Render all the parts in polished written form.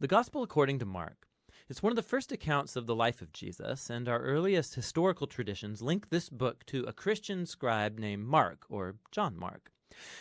The Gospel according to Mark. It's one of the first accounts of the life of Jesus, and our earliest historical traditions link this book to a Christian scribe named Mark, or John Mark.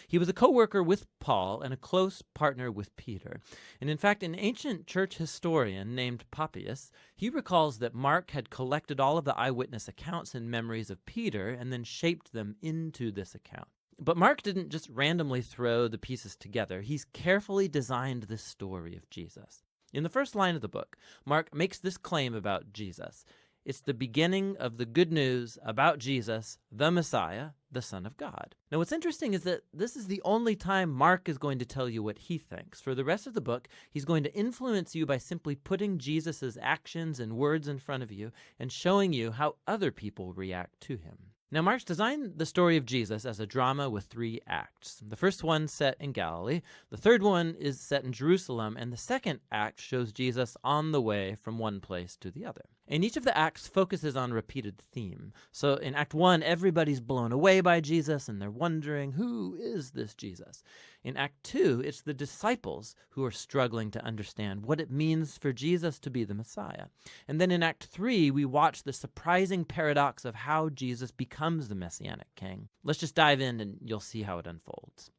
He was a co-worker with Paul and a close partner with Peter. And in fact, an ancient church historian named Papias, he recalls that Mark had collected all of the eyewitness accounts and memories of Peter and then shaped them into this account. But Mark didn't just randomly throw the pieces together. He's carefully designed this story of Jesus. In the first line of the book, Mark makes this claim about Jesus. It's the beginning of the good news about Jesus, the Messiah, the Son of God. Now, what's interesting is that this is the only time Mark is going to tell you what he thinks. For the rest of the book, he's going to influence you by simply putting Jesus's actions and words in front of you and showing you how other people react to him. Now, Mark's designed the story of Jesus as a drama with 3 acts. The first one set in Galilee, the third one is set in Jerusalem, and the second act shows Jesus on the way from one place to the other. And each of the acts focuses on a repeated theme. So in Act 1, everybody's blown away by Jesus, and they're wondering, who is this Jesus? In Act 2, it's the disciples who are struggling to understand what it means for Jesus to be the Messiah. And then in Act 3, we watch the surprising paradox of how Jesus becomes the messianic king. Let's just dive in and you'll see how it unfolds.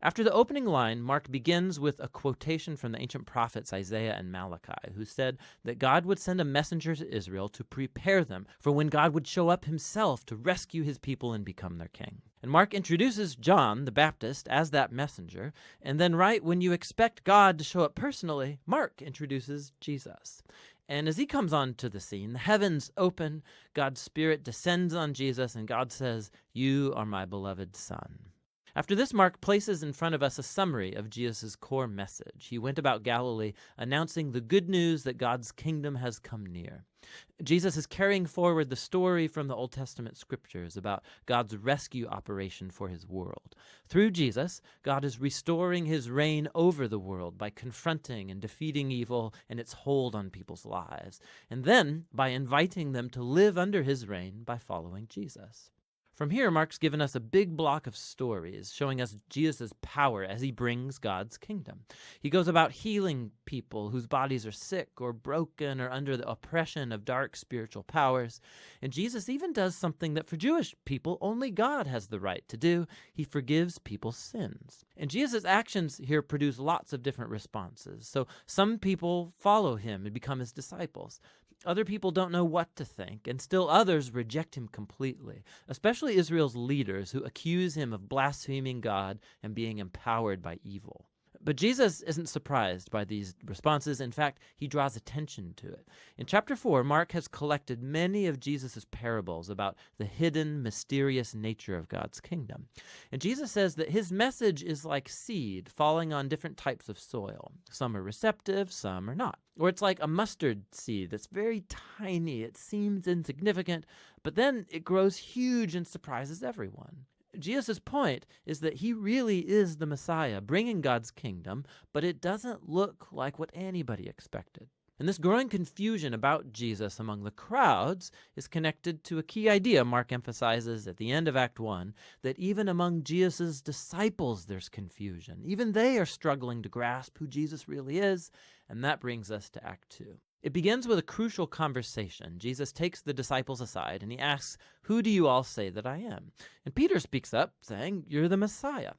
After the opening line, Mark begins with a quotation from the ancient prophets Isaiah and Malachi, who said that God would send a messenger to Israel to prepare them for when God would show up himself to rescue his people and become their king. And Mark introduces John the Baptist as that messenger, and then right when you expect God to show up personally, Mark introduces Jesus. And as he comes onto the scene, the heavens open, God's Spirit descends on Jesus, and God says, "You are my beloved Son." After this, Mark places in front of us a summary of Jesus' core message. He went about Galilee announcing the good news that God's kingdom has come near. Jesus is carrying forward the story from the Old Testament scriptures about God's rescue operation for his world. Through Jesus, God is restoring his reign over the world by confronting and defeating evil and its hold on people's lives, and then by inviting them to live under his reign by following Jesus. From here, Mark's given us a big block of stories showing us Jesus' power as he brings God's kingdom. He goes about healing people whose bodies are sick or broken or under the oppression of dark spiritual powers. And Jesus even does something that for Jewish people only God has the right to do. He forgives people's sins. And Jesus' actions here produce lots of different responses. So some people follow him and become his disciples. Other people don't know what to think, and still others reject him completely, especially Israel's leaders who accuse him of blaspheming God and being empowered by evil. But Jesus isn't surprised by these responses. In fact, he draws attention to it. In chapter 4, Mark has collected many of Jesus' parables about the hidden, mysterious nature of God's kingdom. And Jesus says that his message is like seed falling on different types of soil. Some are receptive, some are not. Or it's like a mustard seed that's very tiny. It seems insignificant, but then it grows huge and surprises everyone. Jesus' point is that he really is the Messiah, bringing God's kingdom, but it doesn't look like what anybody expected. And this growing confusion about Jesus among the crowds is connected to a key idea Mark emphasizes at the end of Act 1, that even among Jesus' disciples there's confusion. Even they are struggling to grasp who Jesus really is, and that brings us to Act 2. It begins with a crucial conversation. Jesus takes the disciples aside and he asks, "Who do you all say that I am?" And Peter speaks up saying, "You're the Messiah."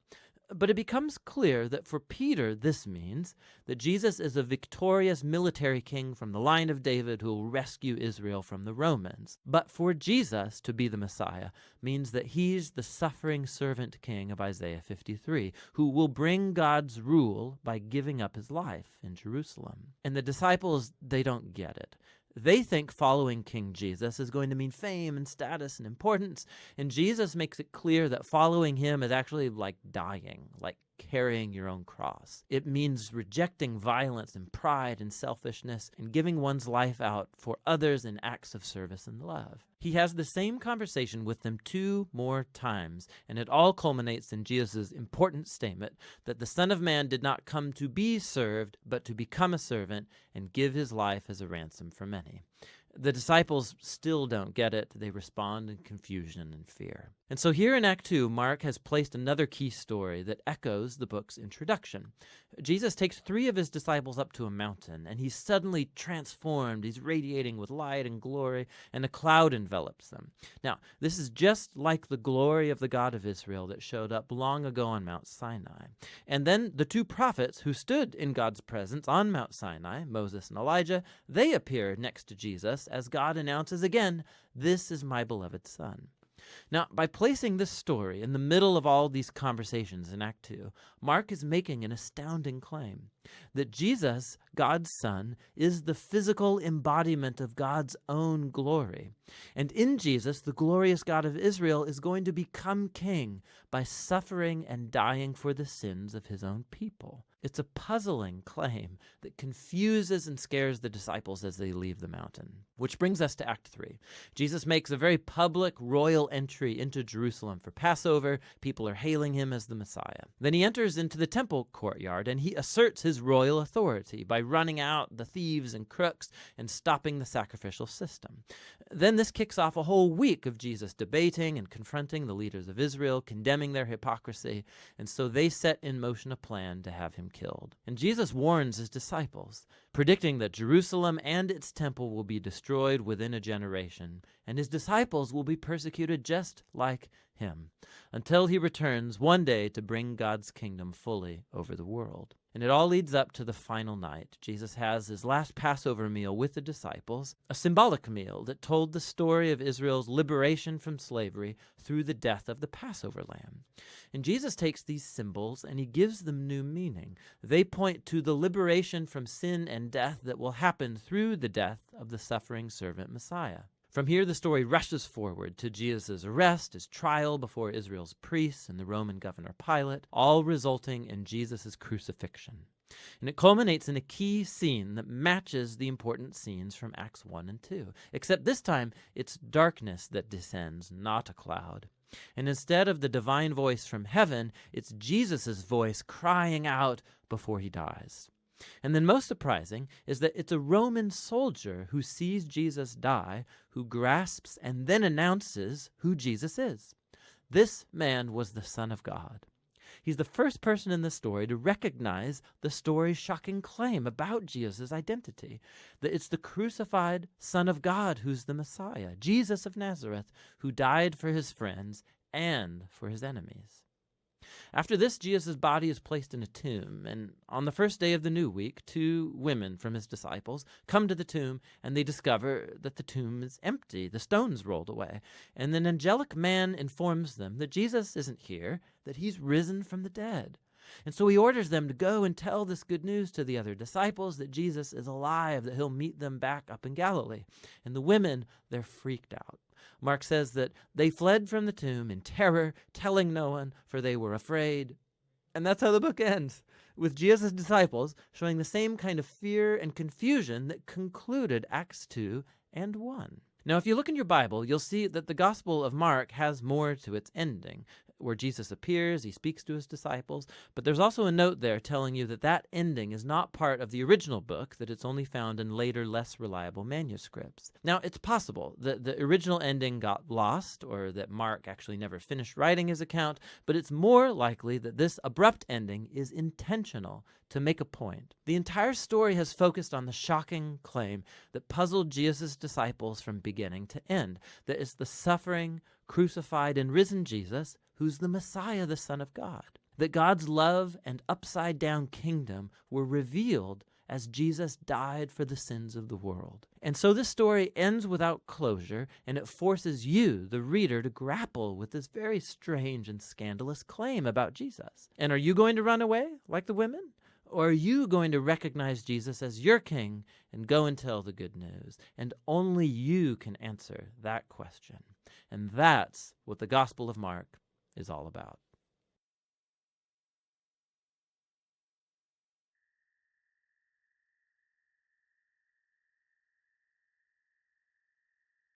But it becomes clear that for Peter, this means that Jesus is a victorious military king from the line of David who will rescue Israel from the Romans. But for Jesus to be the Messiah means that he's the suffering servant king of Isaiah 53, who will bring God's rule by giving up his life in Jerusalem. And the disciples, they don't get it. They think following King Jesus is going to mean fame and status and importance, and Jesus makes it clear that following him is actually like dying, like carrying your own cross. It means rejecting violence and pride and selfishness and giving one's life out for others in acts of service and love. He has the same conversation with them 2 more times, and it all culminates in Jesus' important statement that the Son of Man did not come to be served, but to become a servant and give his life as a ransom for many. The disciples still don't get it. They respond in confusion and fear. And so here in Act 2, Mark has placed another key story that echoes the book's introduction. Jesus takes 3 of his disciples up to a mountain, and he's suddenly transformed. He's radiating with light and glory, and a cloud envelops them. Now, this is just like the glory of the God of Israel that showed up long ago on Mount Sinai. And then the 2 prophets who stood in God's presence on Mount Sinai, Moses and Elijah, they appear next to Jesus as God announces again, "This is my beloved Son." Now, by placing this story in the middle of all these conversations in Act 2, Mark is making an astounding claim that Jesus, God's Son, is the physical embodiment of God's own glory. And in Jesus, the glorious God of Israel is going to become king by suffering and dying for the sins of his own people. It's a puzzling claim that confuses and scares the disciples as they leave the mountain. Which brings us to Act 3. Jesus makes a very public royal entry into Jerusalem for Passover. People are hailing him as the Messiah. Then he enters into the temple courtyard and he asserts his royal authority by running out the thieves and crooks and stopping the sacrificial system. Then this kicks off a whole week of Jesus debating and confronting the leaders of Israel, condemning their hypocrisy, and so they set in motion a plan to have him killed. And Jesus warns his disciples, predicting that Jerusalem and its temple will be destroyed within a generation, and his disciples will be persecuted just like him, until he returns one day to bring God's kingdom fully over the world. And it all leads up to the final night. Jesus has his last Passover meal with the disciples, a symbolic meal that told the story of Israel's liberation from slavery through the death of the Passover lamb. And Jesus takes these symbols and he gives them new meaning. They point to the liberation from sin and death that will happen through the death of the suffering servant Messiah. From here, the story rushes forward to Jesus' arrest, his trial before Israel's priests and the Roman governor Pilate, all resulting in Jesus' crucifixion. And it culminates in a key scene that matches the important scenes from Acts 1 and 2, except this time it's darkness that descends, not a cloud. And instead of the divine voice from heaven, it's Jesus' voice crying out before he dies. And then most surprising is that it's a Roman soldier who sees Jesus die, who grasps and then announces who Jesus is. This man was the Son of God. He's the first person in the story to recognize the story's shocking claim about Jesus' identity, that it's the crucified Son of God who's the Messiah, Jesus of Nazareth, who died for his friends and for his enemies. After this, Jesus' body is placed in a tomb, and on the first day of the new week, 2 women from his disciples come to the tomb, and they discover that the tomb is empty, the stone's rolled away, and an angelic man informs them that Jesus isn't here, that he's risen from the dead. And so he orders them to go and tell this good news to the other disciples, that Jesus is alive, that he'll meet them back up in Galilee. And the women, they're freaked out. Mark says that they fled from the tomb in terror, telling no one, for they were afraid. And that's how the book ends, with Jesus' disciples showing the same kind of fear and confusion that concluded Acts 2 and 1. Now, if you look in your Bible, you'll see that the Gospel of Mark has more to its ending, where Jesus appears, he speaks to his disciples, but there's also a note there telling you that that ending is not part of the original book, that it's only found in later, less reliable manuscripts. Now, it's possible that the original ending got lost, or that Mark actually never finished writing his account, but it's more likely that this abrupt ending is intentional to make a point. The entire story has focused on the shocking claim that puzzled Jesus' disciples from beginning to end, that it's the suffering, crucified, and risen Jesus who's the Messiah, the Son of God. That God's love and upside-down kingdom were revealed as Jesus died for the sins of the world. And so this story ends without closure, and it forces you, the reader, to grapple with this very strange and scandalous claim about Jesus. And are you going to run away like the women? Or are you going to recognize Jesus as your king and go and tell the good news? And only you can answer that question. And that's what the Gospel of Mark is all about.